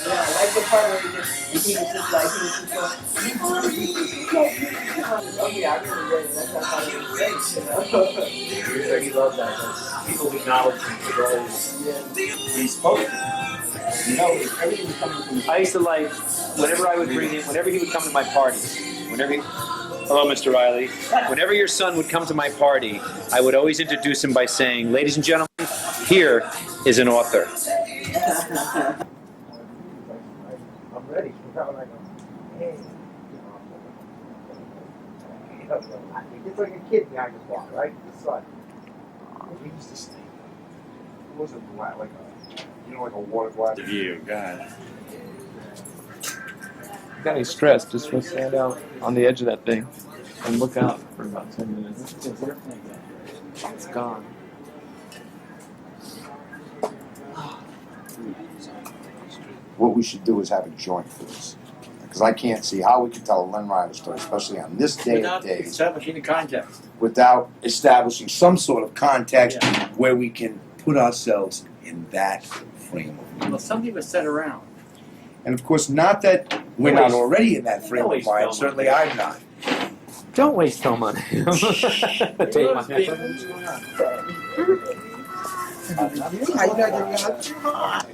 I like the part where he was just like, oh yeah, I really read it. That's how it was great, He loved that. People who acknowledge him for those he spoke. You know, everything was coming from. I used to like, whenever I would bring him, whenever he would come to my parties, hello, Mr. Riley. Whenever your son would come to my party, I would always introduce him by saying, ladies and gentlemen, here is an author. I'm ready. It's like a kid behind his wall, right? The son. He used to stay. It wasn't like a, like a water glass. The view, God. Got any stress, just go stand out on the edge of that thing and look out for about 10 minutes. It's gone. What we should do is have a joint for this. Because I can't see how we can tell a Len Riley story, especially on this day of days, Establishing the context. without establishing some sort of context where we can put ourselves in that frame of mind. Well, something was set around. And of course, not that we're not already in that frame of mind. Certainly I'm not. Don't waste film on him. What's going on? I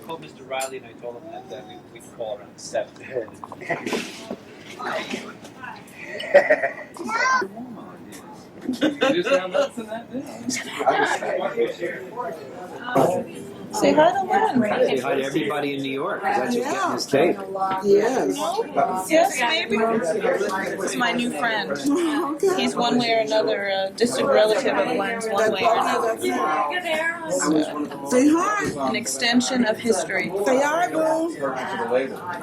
called Mr. Riley and I told him that we could call around 7. Say hi to Len. Say hi to everybody in New York, because that's just getting his tape. Yes. Yes, maybe. This is my new friend. He's one way or another a distant relative of Len's one way or another. Say hi. An extension of history. Say hi, boo.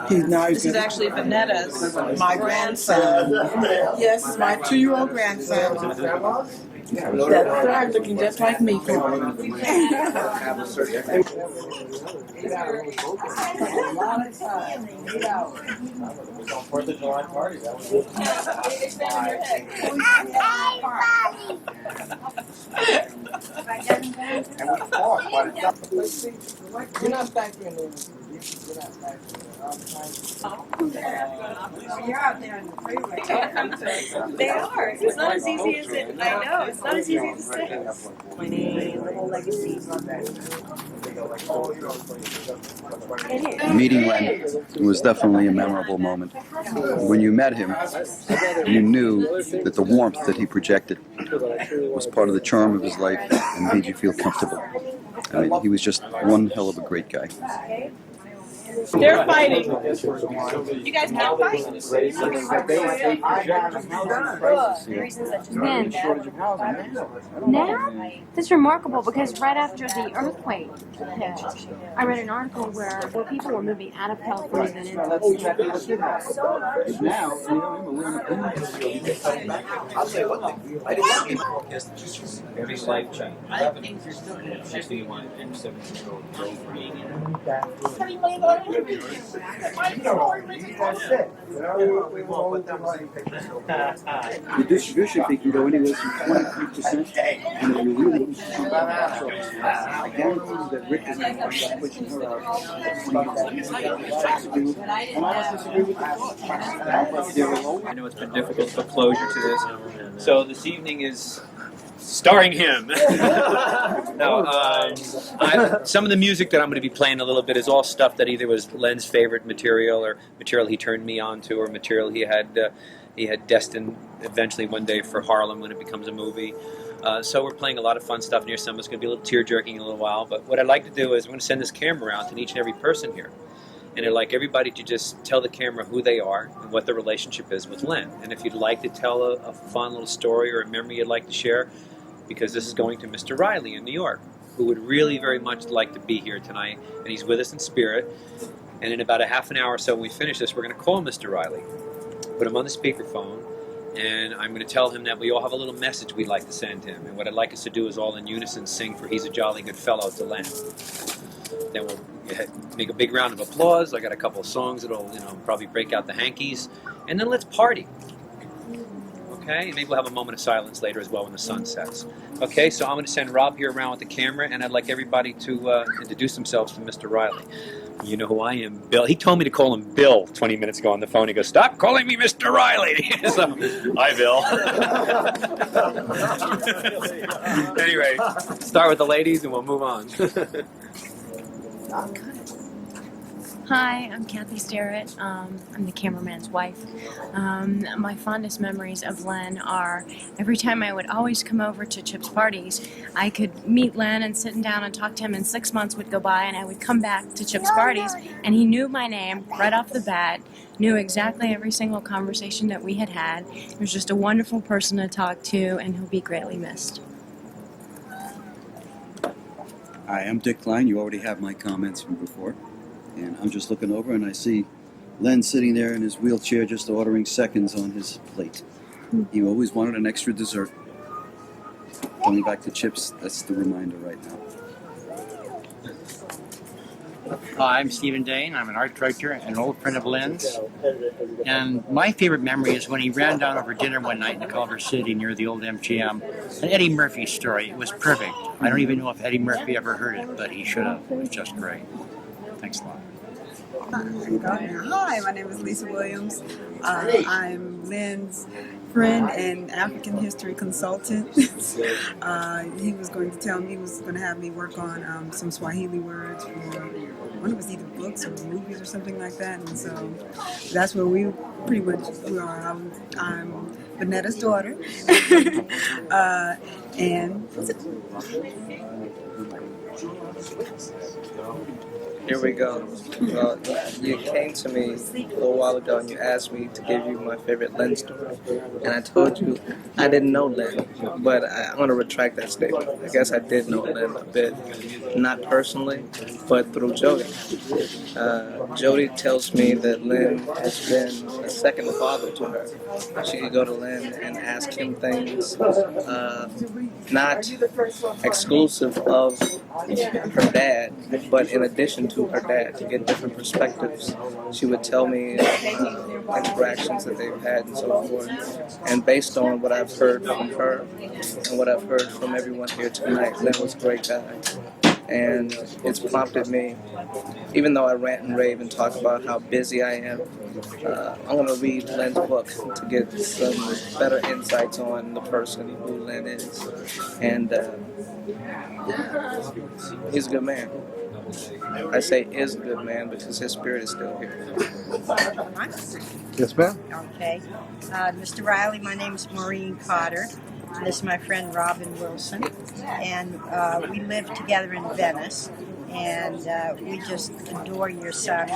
He's nice. This is actually Vinetta's. My grandson. Yes, my 2-year-old grandson. That's right, looking just like me. Fourth of July party. That was You're not thanking me. You're out there on the freeway. They are. It's not as easy as it. I know. It's not as easy as it sounds. My name, the whole legacy. Meeting Len was definitely a memorable moment. When you met him, you knew that the warmth that he projected was part of the charm of his life and made you feel comfortable. I mean, he was just one hell of a great guy. They're fighting. You guys can't fight? Man, now that's remarkable because right after the earthquake hit, I read an article where people were moving out of California and into every life change. 61 and 17-year-old girl being The distribution fee can go anywhere from 23%, and then you really I guarantee that Rick is going to end up pushing her out. And I don't disagree with the thought. I know it's been difficult to put closure to this. So this evening is starring him. Some of the music that I'm going to be playing a little bit is all stuff that either was Len's favorite material or material he turned me on to or material he had destined eventually one day for Harlem when it becomes a movie. So we're playing a lot of fun stuff near some. It's going to be a little tear-jerking in a little while. But what I'd like to do is we're going to send this camera around to each and every person here. And I'd like everybody to just tell the camera who they are and what their relationship is with Len. And if you'd like to tell a fun little story or a memory you'd like to share, because this is going to Mr. Riley in New York, who would really very much like to be here tonight. And he's with us in spirit. And in about a half an hour or so when we finish this, we're going to call Mr. Riley, put him on the speakerphone, and I'm going to tell him that we all have a little message we'd like to send him. And what I'd like us to do is all in unison sing for He's a Jolly Good Fellow to Len. Then we'll make a big round of applause. I got a couple of songs that'll, probably break out the hankies. And then let's party. Okay? And maybe we'll have a moment of silence later as well when the sun sets. Okay, so I'm going to send Rob here around with the camera, and I'd like everybody to introduce themselves to Mr. Riley. You know who I am, Bill. He told me to call him Bill 20 minutes ago on the phone. He goes, "Stop calling me Mr. Riley." So, hi, Bill. Anyway, start with the ladies and we'll move on. Hi, I'm Kathy Stearet. I'm the cameraman's wife. My fondest memories of Len are every time I would always come over to Chip's parties, I could meet Len and sit down and talk to him, and 6 months would go by and I would come back to Chip's parties and he knew my name right off the bat, knew exactly every single conversation that we had had. He was just a wonderful person to talk to, and he'll be greatly missed. Hi, I'm Dick Kline. You already have my comments from before. And I'm just looking over and I see Len sitting there in his wheelchair just ordering seconds on his plate. He always wanted an extra dessert. Going back to Chips, that's the reminder right now. Hi, I'm Steven Dane. I'm an art director and an old friend of Len's. And my favorite memory is when he ran down over dinner one night in Culver City near the old MGM. An Eddie Murphy story. It was perfect. I don't even know if Eddie Murphy ever heard it, but he should have. It was just great. Thanks a lot. Hi, my name is Lisa Williams. I'm Len's friend and African history consultant. He was going to tell me, he was going to have me work on some Swahili words for one of his either books or movies or something like that. And so that's where we pretty much are. I'm Vinetta's daughter. And Here we go. Well, you came to me a little while ago and you asked me to give you my favorite Len story. And I told you I didn't know Len, but I'm going to retract that statement. I guess I did know Len a bit, not personally, but through Jody. Jody tells me that Len has been a second father to her. She could go to Len and ask him things, not exclusive of her dad, but in addition to her dad, to get different perspectives. She would tell me interactions that they've had and so forth. And based on what I've heard from her and what I've heard from everyone here tonight, Len was a great guy. And it's prompted me, even though I rant and rave and talk about how busy I am, I'm going to read Len's book to get some better insights on the person who Len is. And he's a good man. I say is a good man because his spirit is still here. Yes, ma'am. Okay. Mr. Riley, my name is Maureen Cotter. This is my friend Robin Wilson. And we live together in Venice. And we just adore your son.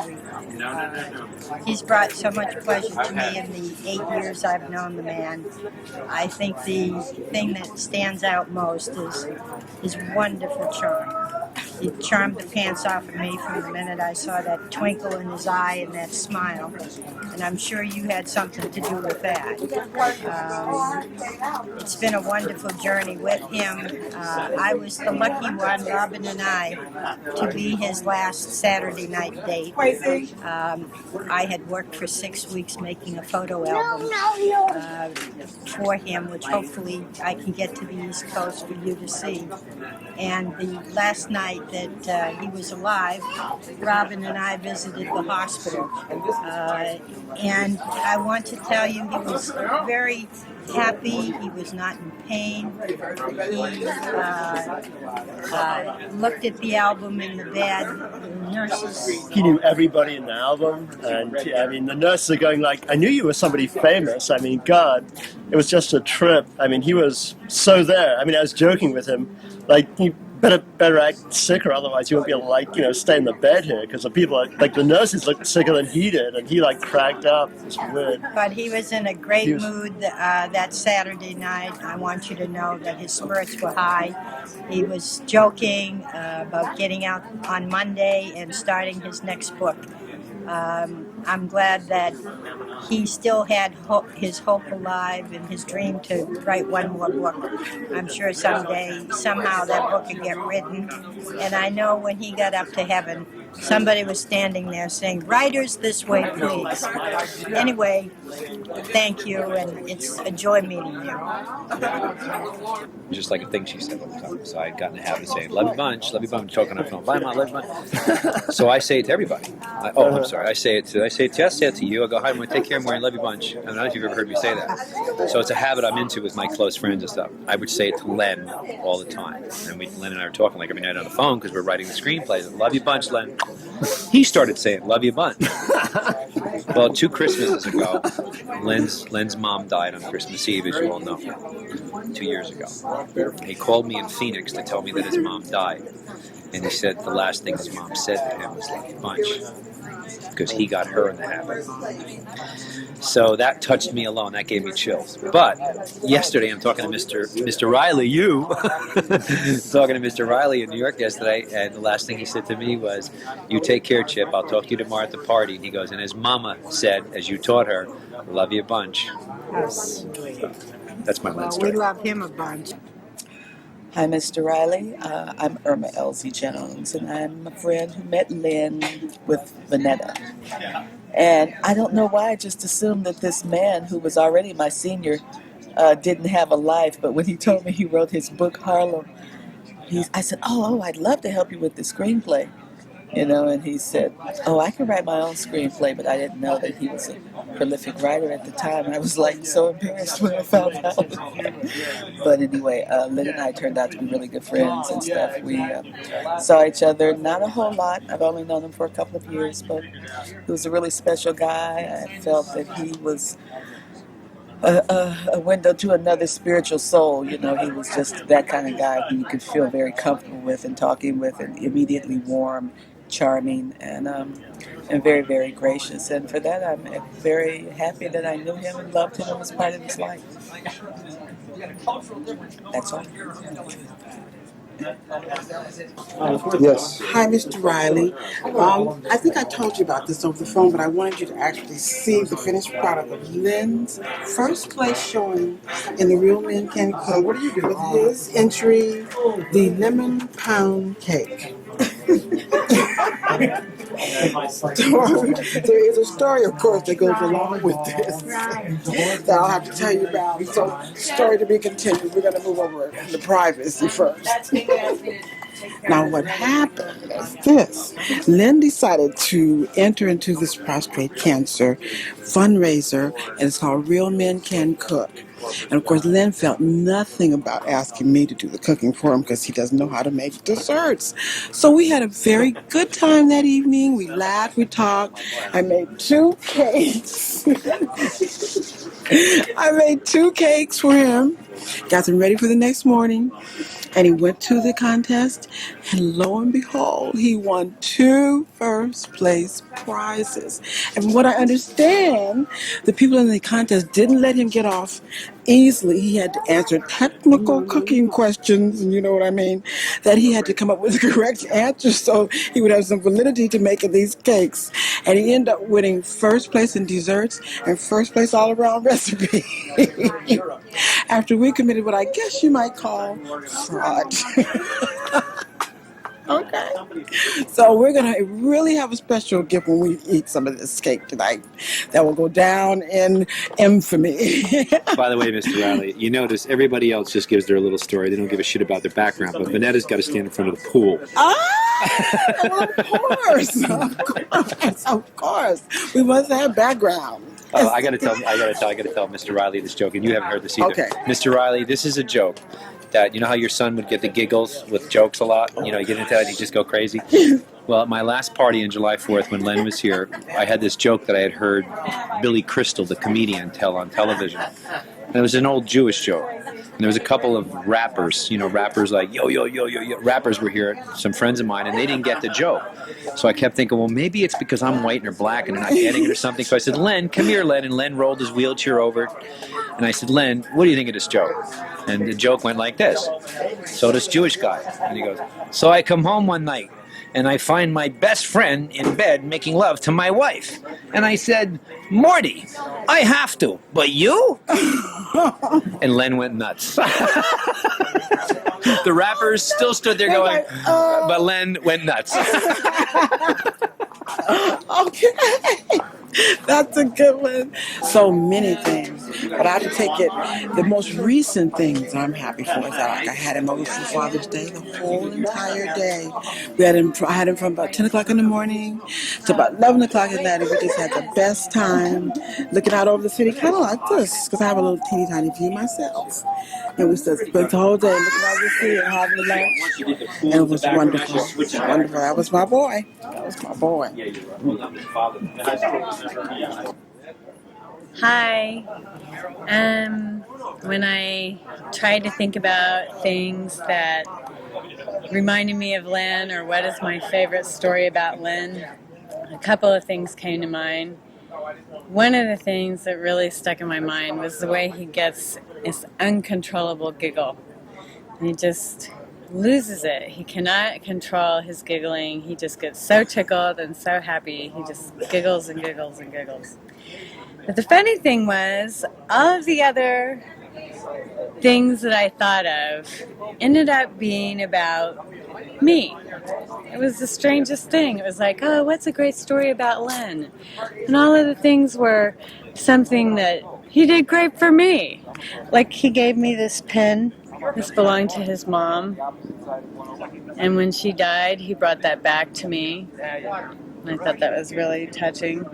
He's brought so much pleasure to me in the 8 years I've known the man. I think the thing that stands out most is his wonderful charm. He charmed the pants off of me from the minute I saw that twinkle in his eye and that smile. And I'm sure you had something to do with that. It's been a wonderful journey with him. I was the lucky one, Robin and I, to be his last Saturday night date. I had worked for 6 weeks making a photo album for him, which hopefully I can get to the East Coast for you to see. And the last night that he was alive, Robin and I visited the hospital. And I want to tell you, he was very happy. He was not in pain. He looked at the album in the bed. The nurses. He knew everybody in the album, and I mean, the nurses are going like, "I knew you were somebody famous." I mean, God, it was just a trip. I mean, he was so there. I mean, I was joking with him, like, you better act sicker, otherwise you won't be able to, stay in the bed here, because the people, the nurses looked sicker than he did, and he, cracked up. It was weird. But he was in a great mood that Saturday night. I want you to know that his spirits were high. He was joking about getting out on Monday and starting his next book. I'm glad that he still had his hope alive and his dream to write one more book. I'm sure someday, somehow, that book would get written. And I know when he got up to heaven, somebody was standing there saying, "Writers, this way, please." Anyway, Thank you, and it's a joy meeting you. Just like a thing she said all the time. So I'd gotten a habit of saying, love you bunch, talking on the phone, bye, Mom, love you bunch. So I say it to everybody. I'm sorry. I say it to you. I go, hi, I'm going to take care of Maureen, love you bunch. I don't know if you've ever heard me say that. So it's a habit I'm into with my close friends and stuff. I would say it to Len all the time. And Len and I are talking like every night on the phone because we're writing the screenplays. Love you bunch, Len. He started saying, love you bunch. Well, 2 Christmases ago, Len's mom died on Christmas Eve, as you all know, 2 years ago. He called me in Phoenix to tell me that his mom died. And he said the last thing his mom said to him was love you bunch, because he got her in the habit. So that touched me alone. That gave me chills. But yesterday, I'm talking to Mr. Riley, talking to Mr. Riley in New York yesterday, and the last thing he said to me was, you take care, Chip. I'll talk to you tomorrow at the party. And he goes, and his mama said, as you taught her, love you a bunch. That's my last story. We love him a bunch. Hi, Mr. Riley. I'm Irma Elsie Jones, and I'm a friend who met Len with Vinetta. And I don't know why I just assumed that this man, who was already my senior, didn't have a life. But when he told me he wrote his book, Harlem, I said, oh, I'd love to help you with the screenplay. And he said, oh, I can write my own screenplay, but I didn't know that he was a prolific writer at the time. I was like so embarrassed when I found out. But anyway, Len and I turned out to be really good friends and stuff. We saw each other not a whole lot. I've only known him for a couple of years, but he was a really special guy. I felt that he was a window to another spiritual soul. He was just that kind of guy who you could feel very comfortable with and talking with, and immediately warm, charming, and very, very gracious. And for that, I'm very happy that I knew him and loved him and was part of his life. That's all. Yes. Hi, Mr. Riley. I think I told you about this over the phone, but I wanted you to actually see the finished product of Len's first place showing in the Real Men Can Cook with his entry, the lemon pound cake. There is a story, of course, that goes along with this that I'll have to tell you about. So, story to be continued. We're going to move over to privacy first. Now, what happened is this. Len decided to enter into this prostate cancer fundraiser, and it's called Real Men Can Cook. And of course, Len felt nothing about asking me to do the cooking for him because he doesn't know how to make desserts. So we had a very good time that evening. We laughed, we talked. I made 2 cakes. I made 2 cakes for him, got them ready for the next morning. And he went to the contest, and lo and behold, he won 2 first-place prizes. And from what I understand, the people in the contest didn't let him get off easily. He had to answer technical cooking questions, and you know what I mean, that he had to come up with the correct answer so he would have some validity to making these cakes. And he ended up winning first place in desserts and first place all-around recipe. After we committed what I guess you might call fraud. Okay. So we're going to really have a special gift when we eat some of this cake tonight that will go down in infamy. By the way, Mr. Riley, you notice everybody else just gives their little story. They don't give a shit about their background, but Vinetta's got to stand in front of the pool. Well, of course. We must have background. Oh, I gotta tell Mr. Riley this joke, and you haven't heard this either. Okay. Mr. Riley, this is a joke that, you know how your son would get the giggles with jokes a lot? You get into that and you just go crazy? Well, at my last party on July 4th when Len was here, I had this joke that I had heard Billy Crystal, the comedian, tell on television. And it was an old Jewish joke. And there was a couple of rappers, rappers like, yo, yo, yo, yo, yo. Rappers were here, some friends of mine, and they didn't get the joke. So I kept thinking, well, maybe it's because I'm white and they're black and they're not getting it or something. So I said, Len, come here, Len. And Len rolled his wheelchair over. And I said, Len, what do you think of this joke? And the joke went like this. So this Jewish guy, and he goes, so I come home one night and I find my best friend in bed making love to my wife. And I said, Morty, I have to, but you? And Len went nuts. The rappers still stood there going, but Len went nuts. Okay. That's a good one. So many things. But I have to take it, the most recent things I'm happy for is that like I had him over for Father's Day the whole entire day. I had him from about 10 o'clock in the morning to about 11 o'clock at night, and we just had the best time looking out over the city, kind of like this, because I have a little teeny tiny view myself. And we spent the whole day looking out over the city and having lunch. And it was wonderful. Wonderful. That was my boy. That was my boy. Hi. When I tried to think about things that reminded me of Len or what is my favorite story about Len, a couple of things came to mind. One of the things that really stuck in my mind was the way he gets this uncontrollable giggle. And he just loses it. He cannot control his giggling. He just gets so tickled and so happy. He just giggles and giggles and giggles. But the funny thing was, all of the other things that I thought of ended up being about me. It was the strangest thing. It was like, oh, what's a great story about Len? And all of the things were something that he did great for me. Like he gave me this pen. This belonged to his mom. And when she died, he brought that back to me. And I thought that was really touching.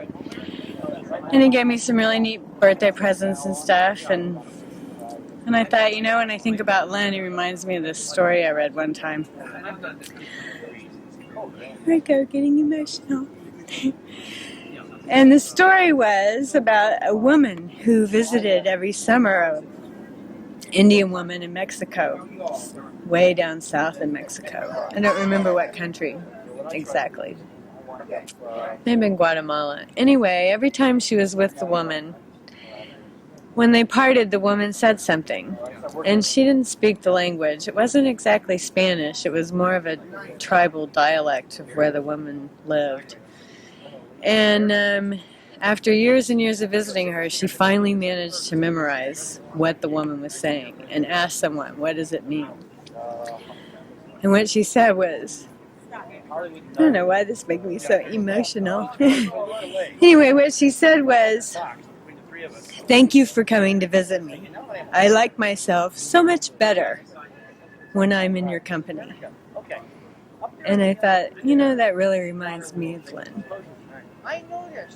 And he gave me some really neat birthday presents and stuff. And I thought, you know, when I think about Len, he reminds me of this story I read one time. Here I go, getting emotional. And the story was about a woman who visited every summer an Indian woman in Mexico, way down south in Mexico. I don't remember what country exactly. Maybe in Guatemala. Anyway, every time she was with the woman, when they parted, the woman said something. And she didn't speak the language. It wasn't exactly Spanish. It was more of a tribal dialect of where the woman lived. And after years and years of visiting her, she finally managed to memorize what the woman was saying and asked someone, what does it mean? And what she said was, I don't know why this makes me so emotional. Anyway, what she said was, thank you for coming to visit me. I like myself so much better when I'm in your company. And I thought, you know, that really reminds me of Len.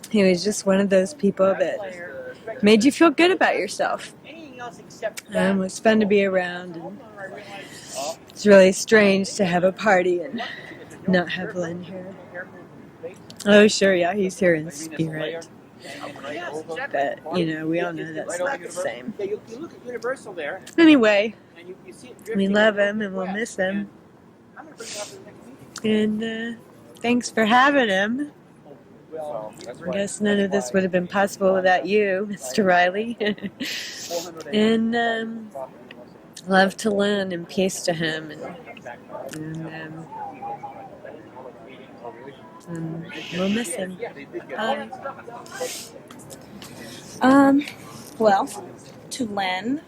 He was just one of those people that made you feel good about yourself. It was fun to be around. And it's really strange to have a party and not have Len here. Oh, sure, yeah, he's here in spirit. But, you know, we all know that's not the same. Anyway, we love him and we'll miss him. And thanks for having him. I guess none of this would have been possible without you, Mr. Riley. And love to Len and peace to him. And we'll miss him. Bye. Well, to Len,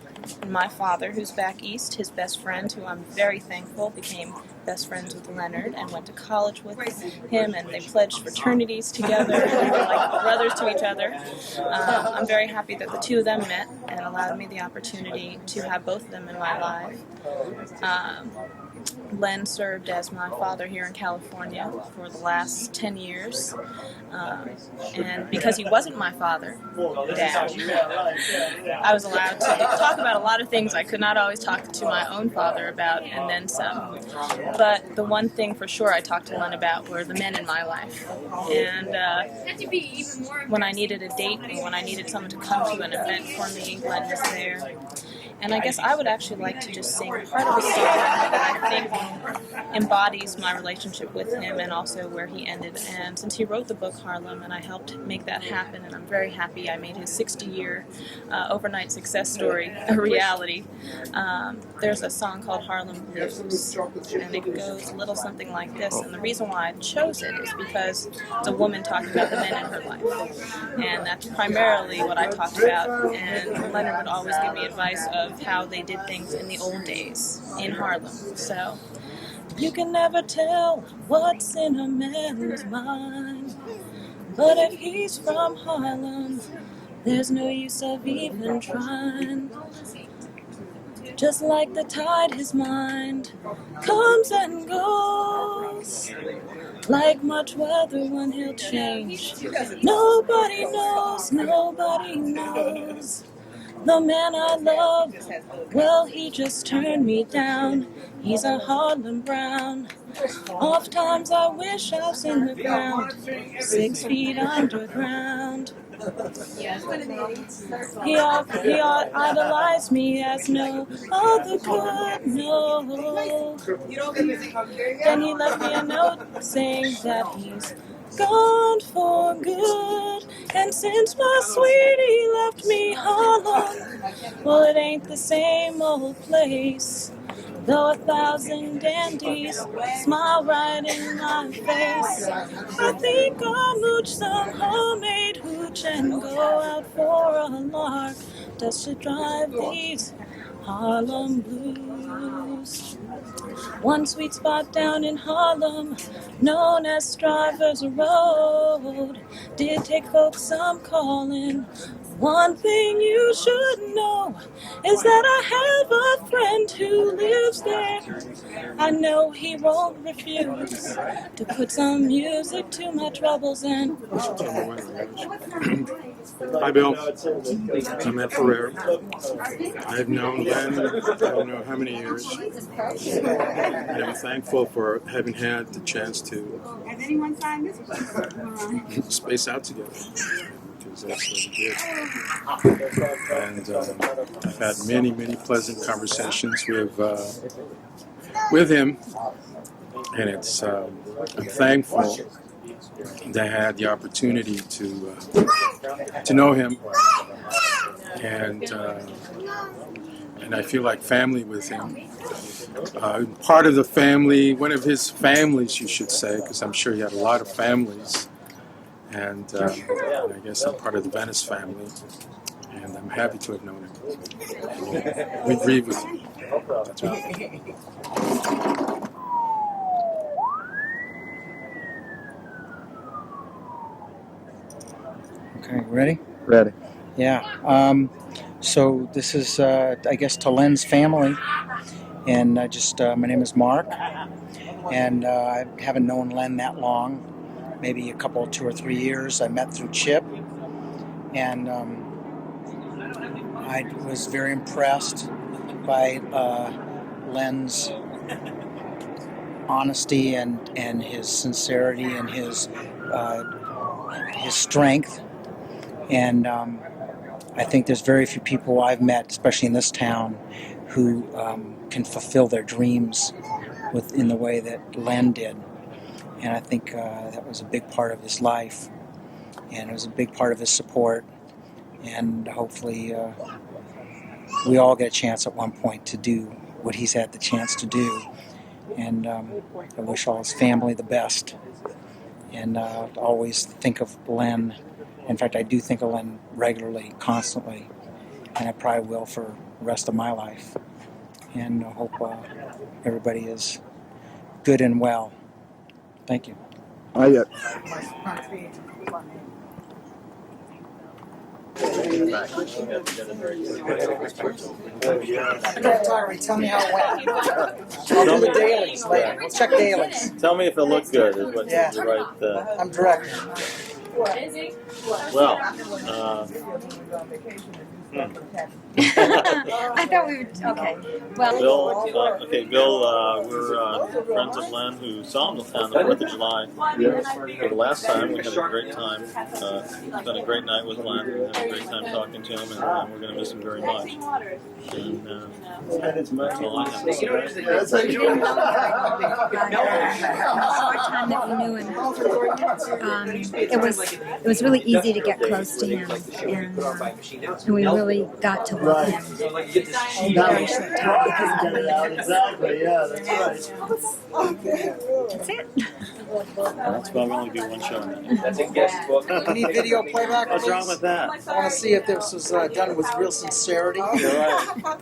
my father, who's back east, his best friend, who I'm very thankful became best friends with Leonard and went to college with him, and they pledged fraternities together and were like brothers to each other. I'm very happy that the two of them met and allowed me the opportunity to have both of them in my life. Len served as my father here in California for the last 10 years. And because he wasn't my father, Dad, I was allowed to talk about a lot of things I could not always talk to my own father about, and then some. But the one thing for sure I talked to Len about were the men in my life. And when I needed a date or when I needed someone to come to an event for me, Len was there. And I guess I would actually like to just sing part of a song that I think embodies my relationship with him and also where he ended. And since he wrote the book Harlem and I helped make that happen, and I'm very happy I made his 60-year overnight success story a reality, there's a song called Harlem Blues, and it goes a little something like this. And the reason why I chose it is because it's a woman talking about the men in her life. And that's primarily what I talked about. And Leonard would always give me advice of how they did things in the old days in Harlem. So, you can never tell what's in a man's mind But if he's from Harlem, there's no use of even trying. Just like the tide, his mind comes and goes. Like much weather, when he'll change. Nobody knows, nobody knows. The man I love, well, he just turned me down. He's a Harlem Brown. Oft times I wish I was in the ground, 6 feet underground. He idolized me as no other could know. Then he left me a note saying that he's gone for good. And since my sweetie left me Harlem, well, it ain't the same old place. Though 1,000 dandies smile right in my face, I think I'll mooch some homemade hooch and go out for a lark just to drive these Harlem blues. One sweet spot down in Harlem, known as Strivers Road, did take folks some calling. One thing you should know is that I have a friend who lives there. I know he won't refuse to put some music to my troubles and... Hi, Bill. I'm at Ferrer. I've known Len, I don't know how many years. And I'm thankful for having had the chance to space out together. Because that's what we did. And I've had many, many pleasant conversations with him. And it's I'm thankful that I had the opportunity to know him, and I feel like family with him. Part of the family, one of his families, you should say, because I'm sure he had a lot of families, and I guess I'm part of the Venice family, and I'm happy to have known him. We grieve with him. That's right. Okay, ready? Ready. Yeah. So this is, I guess, to Len's family, and my name is Mark, and I haven't known Len that long, maybe a couple, 2 or 3 years. I met through Chip, and I was very impressed by Len's honesty and his sincerity and his strength. And I think there's very few people I've met, especially in this town, who can fulfill their dreams in the way that Len did. And I think that was a big part of his life, and it was a big part of his support. And hopefully we all get a chance at one point to do what he's had the chance to do. And I wish all his family the best. And always think of Len. In fact, I do think of Len regularly, constantly, and I probably will for the rest of my life. And I hope everybody is good and well. Thank you. Tell me how it went. I'll do the dailies later. We'll check dailies. Tell me if it looked good. Is what you write. I'm directing. Well, I thought we were okay. Well, Bill, we're friends of Len who saw him on the 4th of July. For the last time, we had a great time. Spent a great night with Len. We had a great time talking to him, and we're going to miss him very much. And that's all I have to say. the short time that we knew him, it was really easy to get close to him, and we really got to love him in a very short time because of the way he was. Exactly, yeah, that's right. That's it. That's why we only do one show. That's a guest book. We need video playback. What's wrong with that? I want to see if this was done with real sincerity. You're right.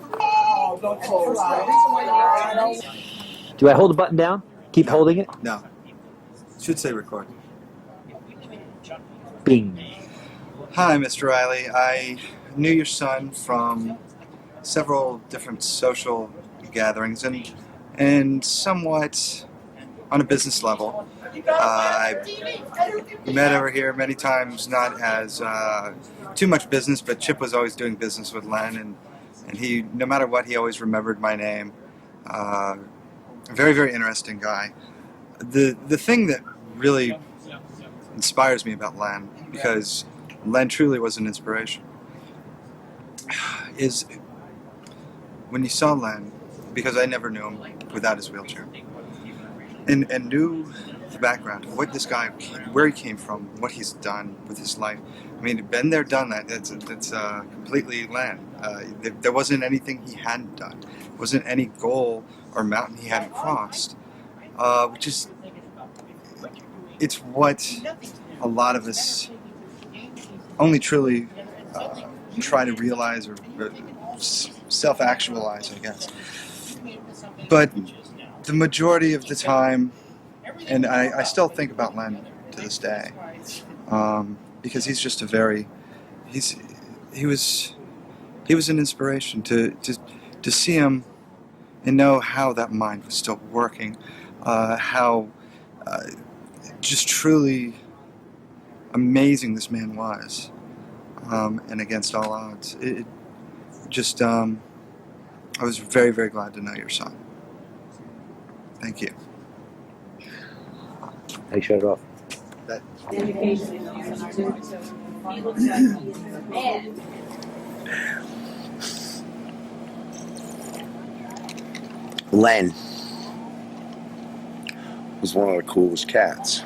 Do I hold the button down? Keep holding it? No. Should say record. Bing. Hi, Mr. Riley. I knew your son from several different social gatherings and somewhat on a business level. I met over here many times, not as too much business, but Chip was always doing business with Len, and he, no matter what, he always remembered my name. Very, very interesting guy. The thing that really inspires me about Len, because Len truly was an inspiration, is when you saw Len, because I never knew him without his wheelchair, and knew the background of what this guy, where he came from, what he's done with his life. I mean, been there, done that. That's completely Len. There wasn't anything he hadn't done. There wasn't any goal or mountain he hadn't crossed. Which is, it's what a lot of us only truly try to realize or self-actualize, I guess. But the majority of the time, and I still think about Len to this day, because he's just a very, he was an inspiration to see him and know how that mind was still working, how just truly amazing this man was, and against all odds. It just, I was very, very glad to know your son. Thank you. I shut it off. Len was one of the coolest cats.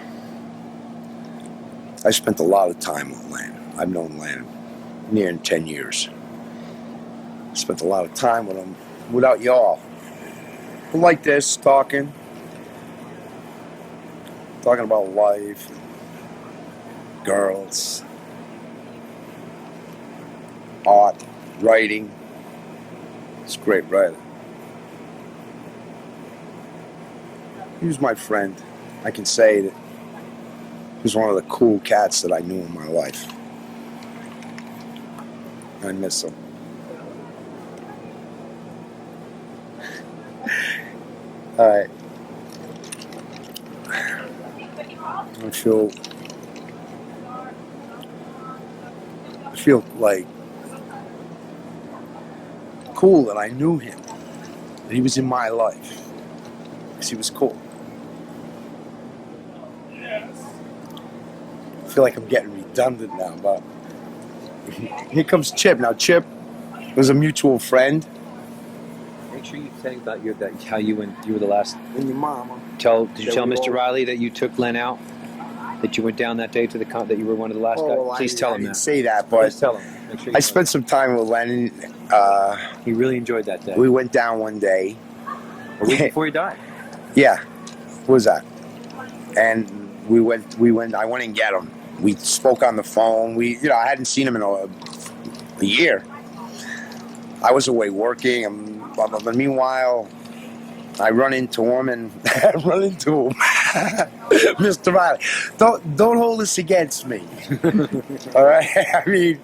I spent a lot of time with Len. I've known Len near 10 years. I spent a lot of time with him without y'all. Like this, talking about life, girls, art, writing. He's a great writer. He was my friend. I can say that he was one of the cool cats that I knew in my life. I miss him. All right. I feel like cool that I knew him, that he was in my life, because he was cool. I feel like I'm getting redundant now, but here comes Chip. Now, Chip was a mutual friend. Make sure you say about how you were the last. And your mama. Did you tell Mr. Riley that you took Len out? That you went down that day to the that you were one of the last guys? Please tell him I that. didn't say that, but Please tell him. Make sure I spent some time with Len. He really enjoyed that day. We went down one day. A week before he died. Yeah. What was that? And we went. I went and get him. We spoke on the phone. I hadn't seen him in a year. I was away working, and blah, blah, blah. Meanwhile, I run into him, and Mr. Riley, don't hold this against me. All right? I mean,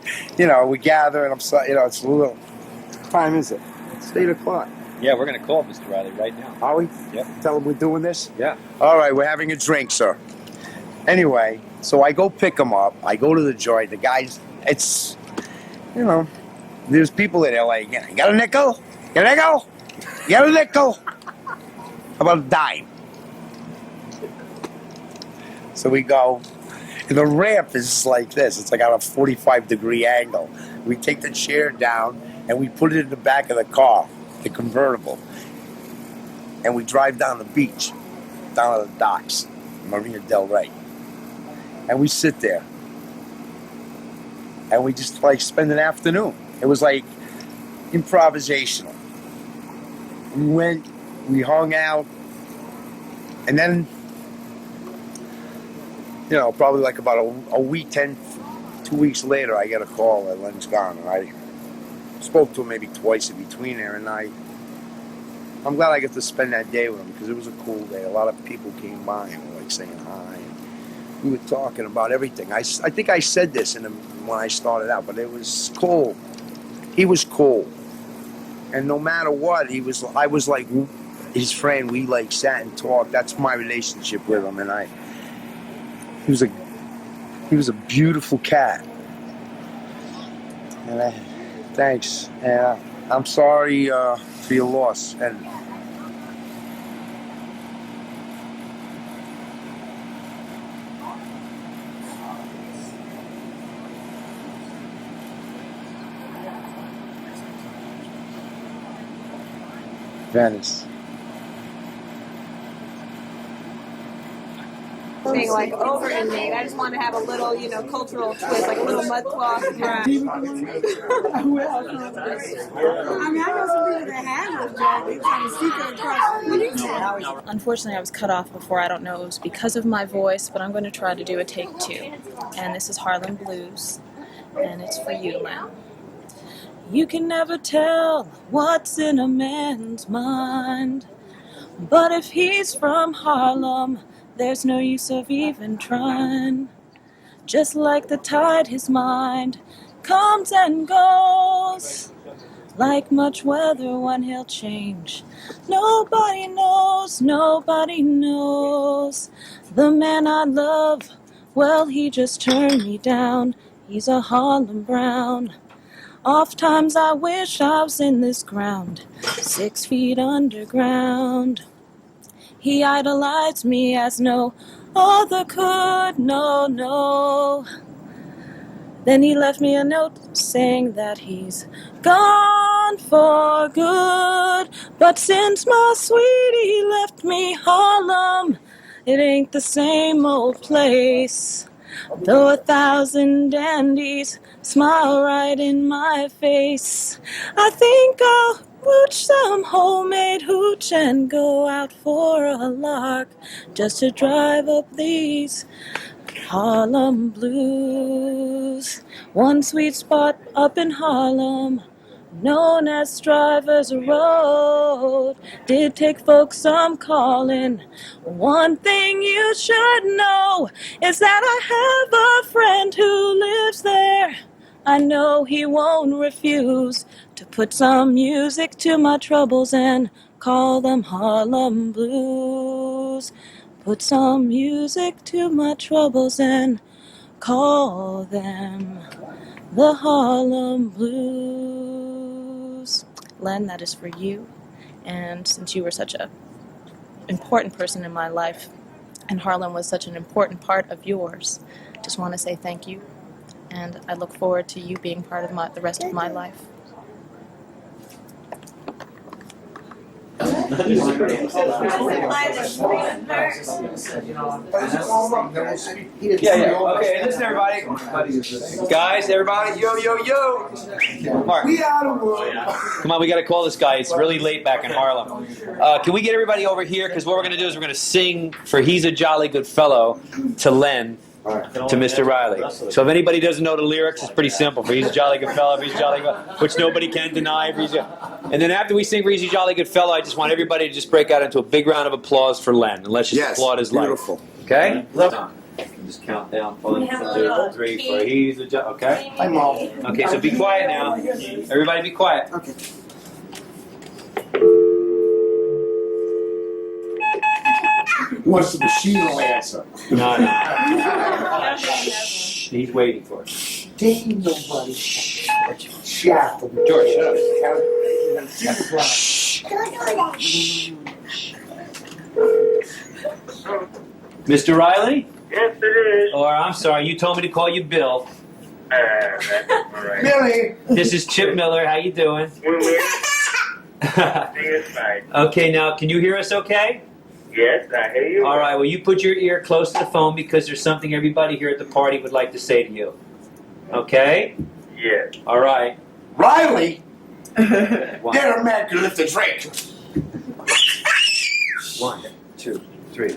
we gather, and I'm sorry, it's a little. What time is it? It's 8 o'clock. Yeah, we're going to call Mr. Riley right now. Are we? Yep. Tell him we're doing this? Yeah. All right, we're having a drink, sir. Anyway, so I go pick him up. I go to the joint. The guys, it's, there's people in there like, you got a nickel? You got a nickel? You got a nickel? How about a dime? So we go, and the ramp is like this. It's like on a 45-degree angle. We take the chair down, and we put it in the back of the car, the convertible. And we drive down the beach, down to the docks, Marina Del Rey. And we sit there. And we just spend an afternoon. It was like improvisational. We went, we hung out, and then, probably like about a week, 2 weeks later, I get a call that Len's gone. And I spoke to him maybe twice in between there, and I'm glad I got to spend that day with him because it was a cool day. A lot of people came by and were saying hi. We were talking about everything. I think I said this when I started out, but it was cool. He was cool. And no matter what, I was like his friend. We like sat and talked. That's my relationship with him. And he was a beautiful cat. And thanks. And I'm sorry for your loss. And Venice. Being like over inmate, I just want to have a little, cultural twist, like a little mud cloth. I mean, I know some people that have those jobs. They try to secret across. Unfortunately, I was cut off before. I don't know if it was because of my voice, but I'm going to try to do a take 2. And this is Harlem Blues, and it's for you, Len. You can never tell what's in a man's mind, but if he's from Harlem, there's no use of even trying. Just like the tide, his mind comes and goes. Like much weather, when he'll change. Nobody knows, nobody knows. The man I love, well, he just turned me down. He's a Harlem Brown. Oft times I wish I was in this ground, 6 feet underground. He idolized me as no other could, no, no. Then he left me a note saying that he's gone for good. But since my sweetie left me Harlem, it ain't the same old place. Though 1,000 dandies smile right in my face, I think I'll booch some homemade hooch and go out for a lark, just to drive up these Harlem blues. One sweet spot up in Harlem, known as Driver's Road, did take folks some calling. One thing you should know is that I have a friend who lives there. I know he won't refuse to put some music to my troubles and call them Harlem Blues. Put some music to my troubles and call them the Harlem Blues. Len, that is for you. And since you were such an important person in my life, and Harlem was such an important part of yours, just want to say thank you. And I look forward to you being part of the rest of my life. Yeah. Okay, listen, everybody. Guys, everybody. Yo. Mark. We out of work. Come on, we got to call this guy. It's really late back in Harlem. Can we get everybody over here? Because what we're going to do is we're going to sing for He's a Jolly Good Fellow to Len. To Mr. Riley. So if anybody doesn't know the lyrics, it's pretty simple. For He's a Jolly Good Fellow, He's a Jolly Good, which nobody can deny. And then after we sing for He's a Jolly Good Fellow, I just want everybody to just break out into a big round of applause for Len. And let's just applaud his life. Beautiful. Okay? Just count down. 1, 2, 3, 4. He's a Jolly. Okay? Hi, Mom. Okay, so be quiet now. Everybody be quiet. Okay. What's the machine will answer? No. Shh. He's waiting for it. Ain't nobody. Shh. George, shut up. Mr. Riley? Yes, it is. Or I'm sorry, you told me to call you Bill. That's all right. Billy. This is Chip Miller. How you doing? Okay, now can you hear us okay? Yes, I hear you. All right, well, you put your ear close to the phone because there's something everybody here at the party would like to say to you. Okay? Yes. All right. Riley? That a man can lift a drink. 1, 2, 3.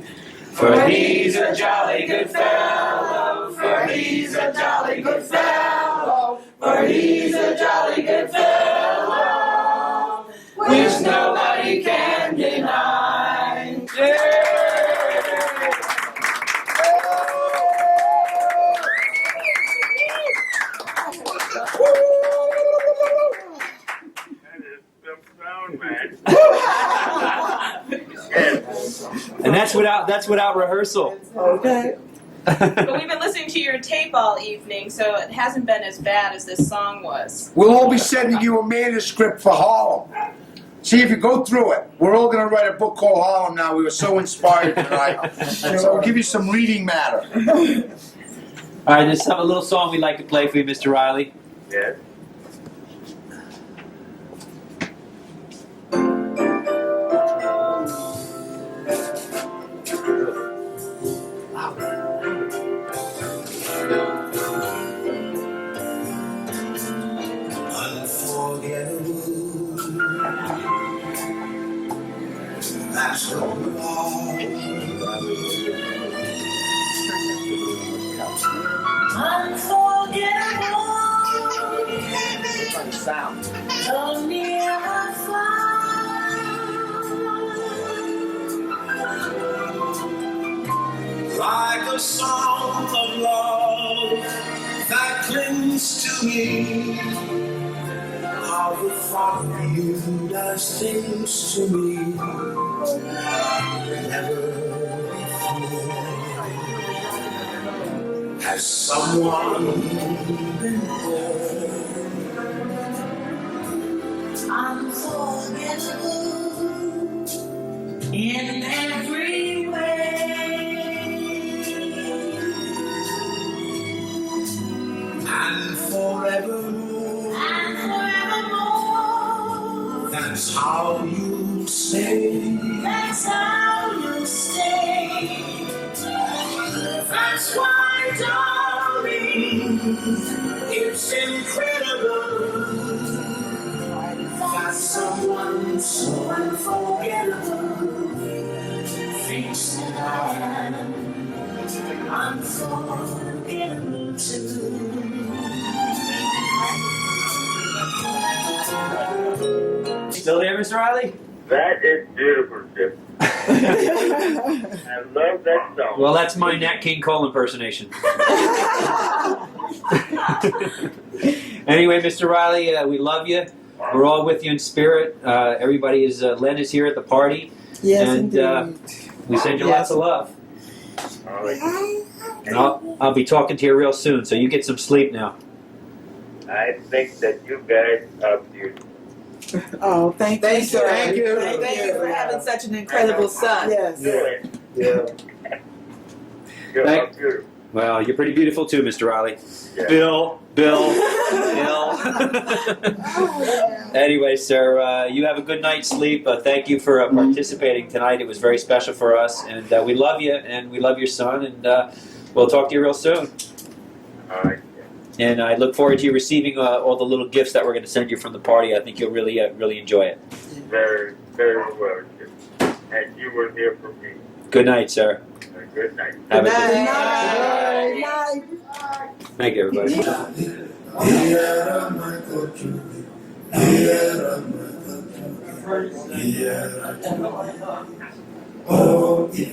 For he's a jolly good fellow, for he's a jolly good fellow, for he's a jolly good fellow, which nobody can deny. Yeah. own, man. And that's without rehearsal. Okay. But we've been listening to your tape all evening, so it hasn't been as bad as this song was. We'll all be sending you a manuscript for Harlem. See if you go through it. We're all going to write a book called Harlem now. We were so inspired tonight. So we'll give you some reading matter. All right, there's a little song we'd like to play for you, Mr. Riley. Yes. That's all Unforgettable. Sound. So near and far. Like a song of love that clings to me. How the thought of you does things to me. Never before has someone been there. Unforgettable in every way. And forevermore. And forevermore. That's how you stay. That's how you stay. That's why, darling, it's incredible that someone so unforgettable thinks that I am unforgettable too. Still there, Mr. Riley? That is beautiful, Chip. I love that song. Well, that's my Nat King Cole impersonation. Anyway, Mr. Riley, we love you. We're all with you in spirit. Everybody is, Len is here at the party. Yes, and we send you lots of love. And I'll be talking to you real soon, so you get some sleep now. I think that you guys are beautiful. Oh, thank you, sir. Thank you for having such an incredible son. Yes. Yeah. Thank- Well, you're pretty beautiful too, Mr. Riley. Yeah. Bill. Anyway, sir, you have a good night's sleep. Thank you for participating tonight. It was very special for us, and we love you, and we love your son, and we'll talk to you real soon. All right. And I look forward to you receiving all the little gifts that we're going to send you from the party. I think you'll really enjoy it. Very, very well, Chip. And you were here for me. Good night, sir. Good night. Have a good Night. Thank you, everybody. Oh, if you